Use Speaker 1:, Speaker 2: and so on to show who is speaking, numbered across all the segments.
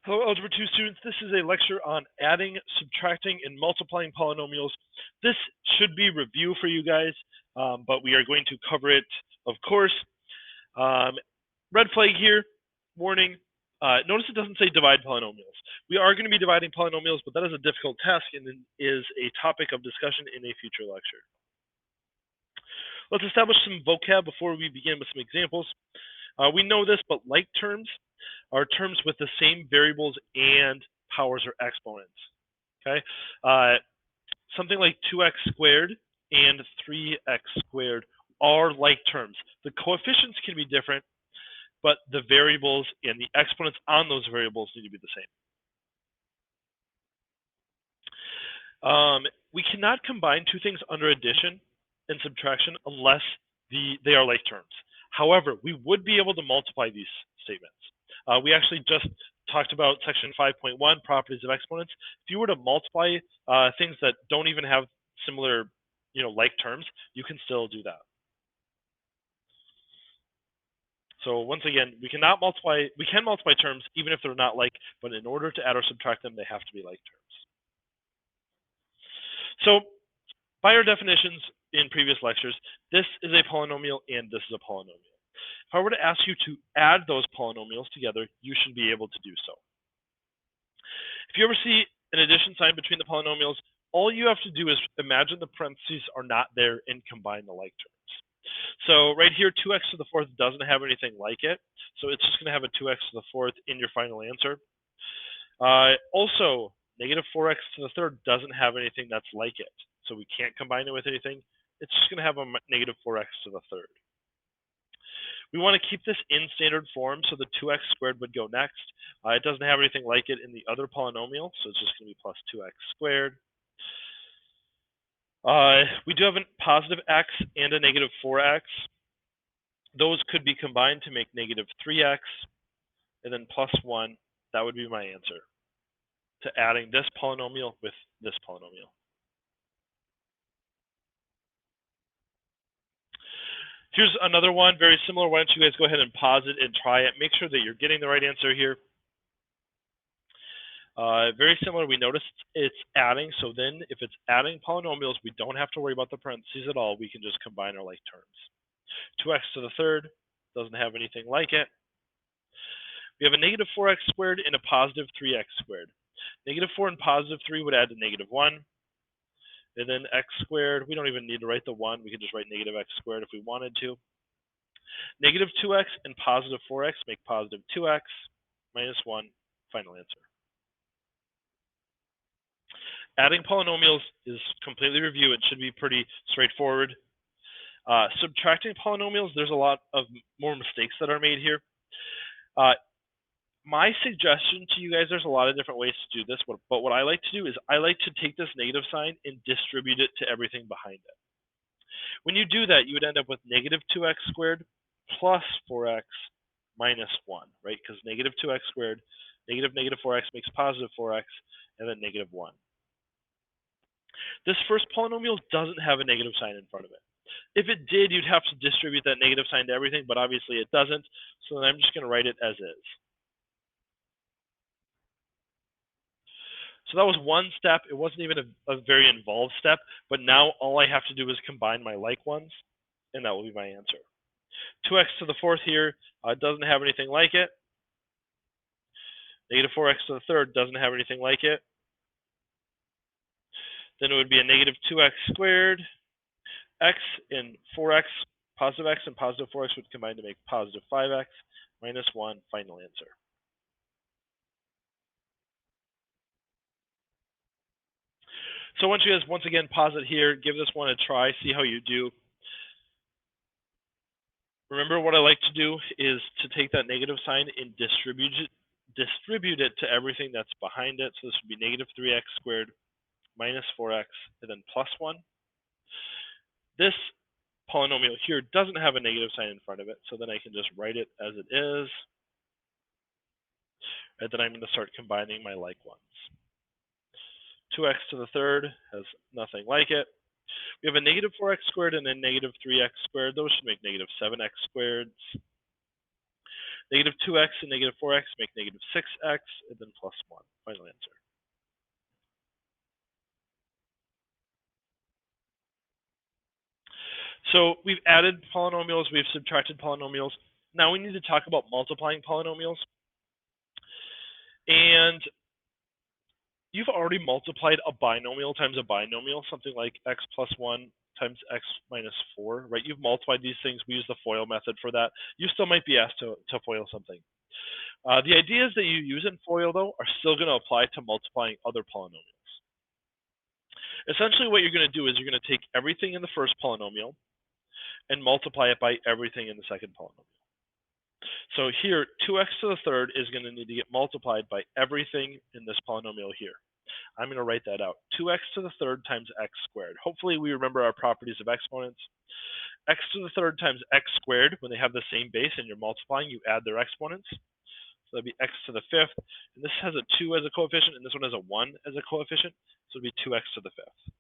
Speaker 1: Hello, Algebra 2 students. This is a lecture on adding, subtracting, and multiplying polynomials. This should be review for you guys, but we are going to cover it, of course. Red flag here, warning. Notice it doesn't say divide polynomials. We are going to be dividing polynomials, but that is a difficult task and is a topic of discussion in a future lecture. Let's establish some vocab before we begin with some examples. We know this, but like terms are terms with the same variables and powers or exponents. Okay, something like 2x squared and 3x squared are like terms. The coefficients can be different, but the variables and the exponents on those variables need to be the same. We cannot combine two things under addition and subtraction unless they are like terms. However, we would be able to multiply these statements. We actually just talked about section 5.1, properties of exponents. If you were to multiply things that don't even have similar, like terms, you can still do that. So once again, we can multiply terms even if they're not like, but in order to add or subtract them, they have to be like terms. So by our definitions in previous lectures, this is a polynomial and this is a polynomial. If I were to ask you to add those polynomials together, you should be able to do so. If you ever see an addition sign between the polynomials, all you have to do is imagine the parentheses are not there and combine the like terms. So right here, 2x to the fourth doesn't have anything like it, so it's just going to have a 2x to the fourth in your final answer. Also, negative 4x to the third doesn't have anything that's like it, so we can't combine it with anything. It's just going to have a negative 4x to the third. We want to keep this in standard form, so the 2x squared would go next. It doesn't have anything like it in the other polynomial, so it's just going to be plus 2x squared. We do have a positive x and a negative 4x. Those could be combined to make negative 3x, and then plus 1. That would be my answer to adding this polynomial with this polynomial. Here's another one, very similar. Why don't you guys go ahead and pause it and try it. Make sure that you're getting the right answer here. Very similar. We noticed it's adding, so then if it's adding polynomials, we don't have to worry about the parentheses at all. We can just combine our like terms. 2x to the third doesn't have anything like it. We have a negative 4x squared and a positive 3x squared. Negative 4 and positive 3 would add to negative 1. And then x squared, we don't even need to write the 1. We can just write negative x squared if we wanted to. Negative 2x and positive 4x make positive 2x minus 1, final answer. Adding polynomials is completely review. It should be pretty straightforward. Subtracting polynomials, there's a lot of more mistakes that are made here. My suggestion to you guys, there's a lot of different ways to do this, but what I like to do is I like to take this negative sign and distribute it to everything behind it. When you do that, you would end up with negative 2x squared plus 4x minus 1, right? Because negative 2x squared, negative 4x makes positive 4x, and then negative 1. This first polynomial doesn't have a negative sign in front of it. If it did, you'd have to distribute that negative sign to everything, but obviously it doesn't, so then I'm just going to write it as is. So that was one step. It wasn't even a very involved step, but now all I have to do is combine my like ones, and that will be my answer. 2x to the fourth here doesn't have anything like it. Negative 4x to the third doesn't have anything like it. Then it would be a negative 2x squared. X and 4x, positive x and positive 4x would combine to make positive 5x minus 1, final answer. So once you guys, once again, pause it here, give this one a try, see how you do. Remember, what I like to do is to take that negative sign and distribute it to everything that's behind it. So this would be negative 3x squared minus 4x and then plus 1. This polynomial here doesn't have a negative sign in front of it, so then I can just write it as it is. And then I'm going to start combining my like ones. 2x to the third has nothing like it. We have a negative 4x squared and a negative 3x squared. Those should make negative 7x squared. Negative 2x and negative 4x make negative 6x, and then plus 1. Final answer. So we've added polynomials, we've subtracted polynomials. Now we need to talk about multiplying polynomials. And you've already multiplied a binomial times a binomial, something like x plus 1 times x minus 4, right? You've multiplied these things. We use the FOIL method for that. You still might be asked to FOIL something. The ideas that you use in FOIL, though, are still going to apply to multiplying other polynomials. Essentially, what you're going to do is you're going to take everything in the first polynomial and multiply it by everything in the second polynomial. So here, 2x to the third is going to need to get multiplied by everything in this polynomial here. I'm going to write that out. 2x to the third times x squared. Hopefully we remember our properties of exponents. X to the third times x squared, when they have the same base and you're multiplying, you add their exponents. So that'd be x to the fifth. And this has a 2 as a coefficient, and this one has a 1 as a coefficient. So it'd be 2x to the fifth.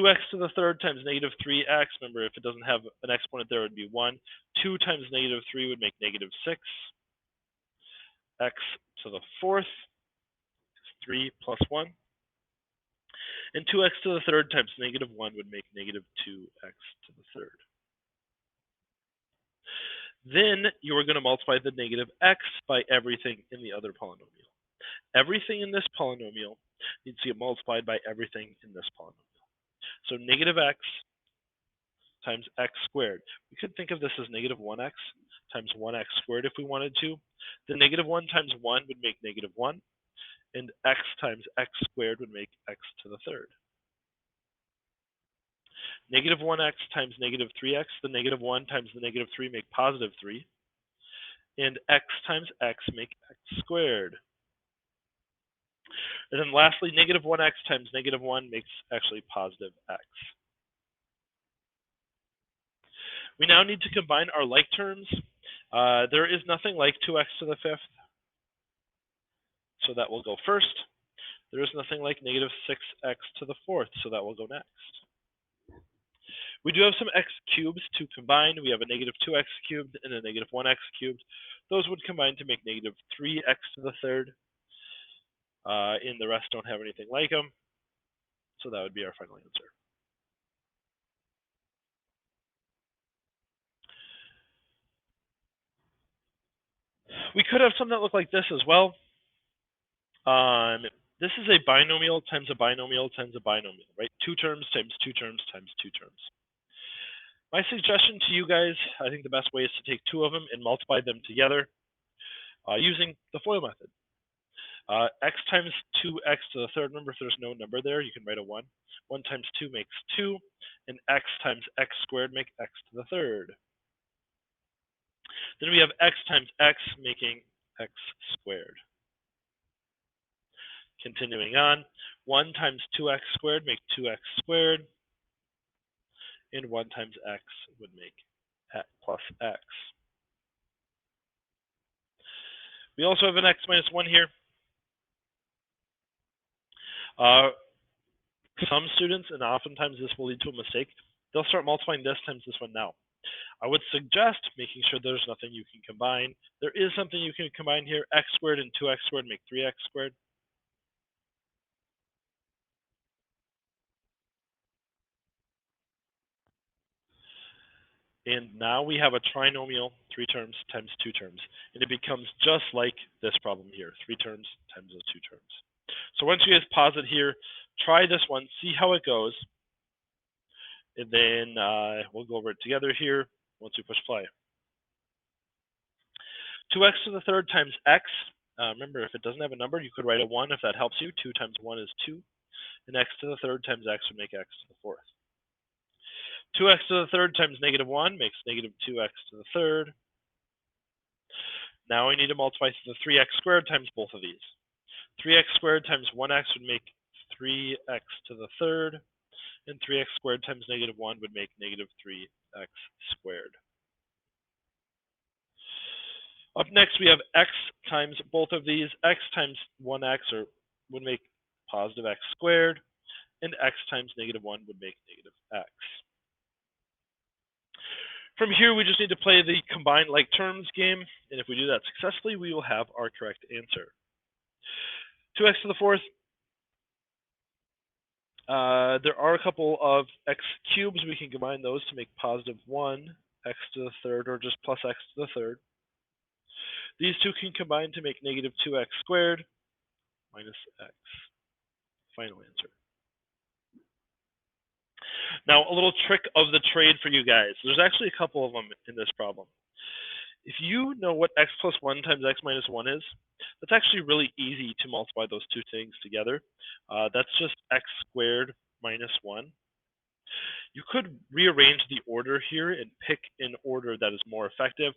Speaker 1: 2x to the third times negative 3x. Remember, if it doesn't have an exponent there, it would be 1. 2 times negative 3 would make negative 6. X to the fourth, 3 plus 1. And 2x to the third times negative 1 would make negative 2x to the third. Then you are going to multiply the negative x by everything in the other polynomial. Everything in this polynomial needs to get multiplied by everything in this polynomial. So negative x times x squared. We could think of this as negative 1x times 1x squared if we wanted to. The negative 1 times 1 would make negative 1. And x times x squared would make x to the third. Negative 1x times negative 3x, the negative 1 times the negative 3 make positive 3. And x times x make x squared. And then lastly, negative 1x times negative 1 makes actually positive x. We now need to combine our like terms. There is nothing like 2x to the fifth, so that will go first. There is nothing like negative 6x to the fourth, so that will go next. We do have some x cubes to combine. We have a negative 2x cubed and a negative 1x cubed. Those would combine to make negative 3x to the third. And the rest don't have anything like them. So that would be our final answer. We could have something that looked like this as well. This is a binomial times a binomial times a binomial, right? 2 terms times 2 terms times 2 terms. My suggestion to you guys, I think the best way is to take 2 of them and multiply them together using the FOIL method. X times 2x to the third. Remember, if there's no number there, you can write a 1. 1 times 2 makes 2, and x times x squared make x to the third. Then we have x times x making x squared. Continuing on, 1 times 2x squared make 2x squared, and 1 times x would make plus x. We also have an x minus 1 here. Some students, and oftentimes this will lead to a mistake, they'll start multiplying this times this one now. I would suggest making sure there's nothing you can combine. There is something you can combine here. X squared and 2x squared make 3x squared. And now we have a trinomial, 3 terms times 2 terms. And it becomes just like this problem here, 3 terms times those 2 terms. So once you guys pause it here, try this one, see how it goes. And then we'll go over it together here once we push play. 2x to the third times x. Remember, if it doesn't have a number, you could write a 1 if that helps you. 2 times 1 is 2. And x to the third times x would make x to the fourth. 2x to the third times negative 1 makes negative 2x to the third. Now we need to multiply the 3x squared times both of these. 3x squared times 1x would make 3x to the third. And 3x squared times negative 1 would make negative 3x squared. Up next, we have x times both of these. X times 1x would make positive x squared, and x times negative 1 would make negative x. From here, we just need to play the combined like terms game, and if we do that successfully, we will have our correct answer. 2x to the fourth. There are a couple of x cubes. We can combine those to make positive 1, x to the third, or just plus x to the third. These two can combine to make negative 2x squared minus x. Final answer. Now, a little trick of the trade for you guys. There's actually a couple of them in this problem. If you know what x plus 1 times x minus 1 is, that's actually really easy to multiply those two things together. That's just x squared minus 1. You could rearrange the order here and pick an order that is more effective.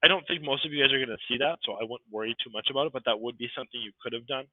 Speaker 1: I don't think most of you guys are going to see that, so I wouldn't worry too much about it, but that would be something you could have done.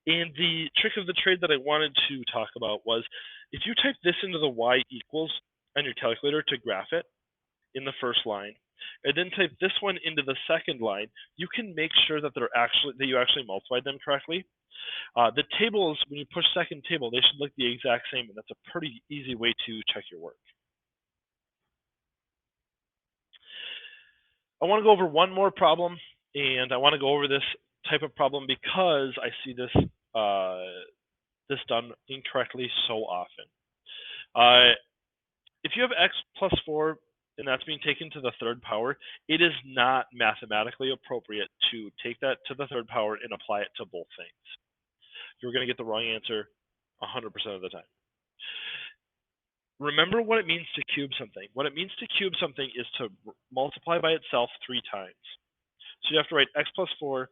Speaker 1: And the trick of the trade that I wanted to talk about was, if you type this into the y equals on your calculator to graph it in the first line, and then type this one into the second line, you can make sure that you actually multiplied them correctly. The tables, when you push second table, they should look the exact same, and that's a pretty easy way to check your work. I want to go over one more problem, and I want to go over this type of problem because I see this done incorrectly so often. If you have x plus 4 and that's being taken to the third power, it is not mathematically appropriate to take that to the third power and apply it to both things. You're going to get the wrong answer 100% of the time. Remember what it means to cube something. What it means to cube something is to multiply by itself 3 times. So you have to write x plus 4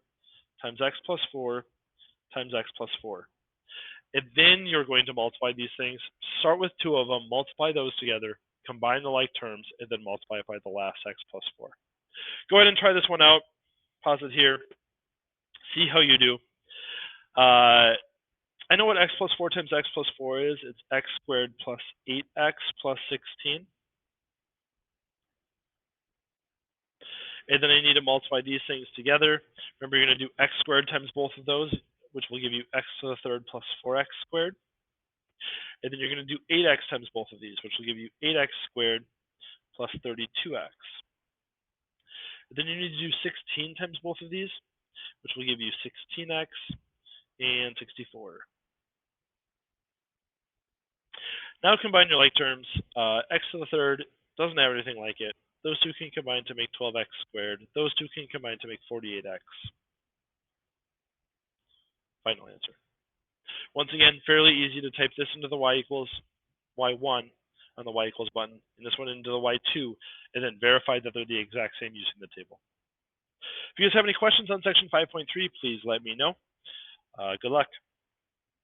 Speaker 1: times x plus 4 times x plus 4. And then you're going to multiply these things. Start with 2 of them, multiply those together, combine the like terms, and then multiply it by the last x plus 4. Go ahead and try this one out. Pause it here. See how you do. I know what x plus 4 times x plus 4 is. It's x squared plus 8x plus 16. And then I need to multiply these things together. Remember, you're going to do x squared times both of those, which will give you x to the third plus 4x squared. And then you're going to do 8x times both of these, which will give you 8x squared plus 32x. And then you need to do 16 times both of these, which will give you 16x and 64. Now combine your like terms. X to the third doesn't have anything like it. Those two can combine to make 12x squared. Those two can combine to make 48x. Final answer. Once again, fairly easy to type this into the y equals y1 on the y equals button, and this one into the y2, and then verify that they're the exact same using the table. If you guys have any questions on section 5.3, please let me know. Good luck.